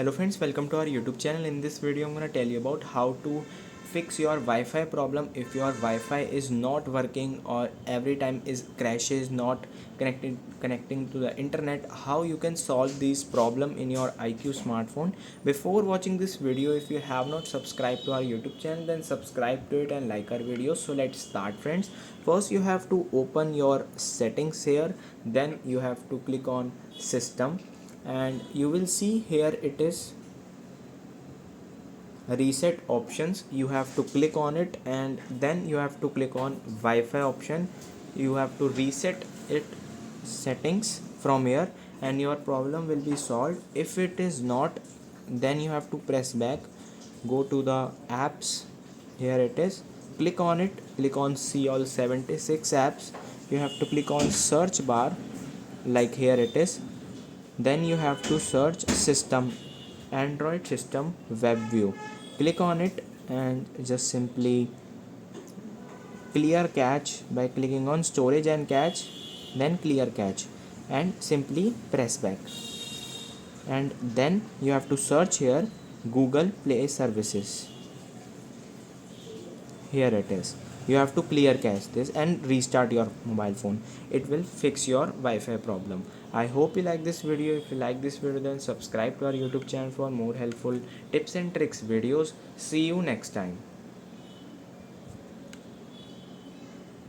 Hello friends, welcome to our YouTube channel. In this video I'm going to tell you about how to fix your Wi-Fi problem if your Wi-Fi is not working or every time is crashes, not connecting to the internet. How you can solve this problem in your IQOO smartphone. Before watching this video, if you have not subscribed to our YouTube channel, then subscribe to it and like our videos. So let's start friends. First you have to open your settings here, then you have to click on system, and you will see here it is reset options. You have to click on it and then you have to click on Wi-Fi option. You have to reset it settings from here and your problem will be solved. If it is not, then you have to press back, go to the apps. Here it is, click on it, click on see all 76 apps. You have to click on search bar, like here it is. Then you have to search system, Android system web view. Click on it and just simply clear cache by clicking on storage and cache, then clear cache and simply press back. And then you have to search here Google Play Services. Here it is. You have to clear cache this and restart your mobile phone. It will fix your Wi-Fi problem. I hope you like this video. If you like this video, then subscribe to our YouTube channel for more helpful tips and tricks videos. See you next time.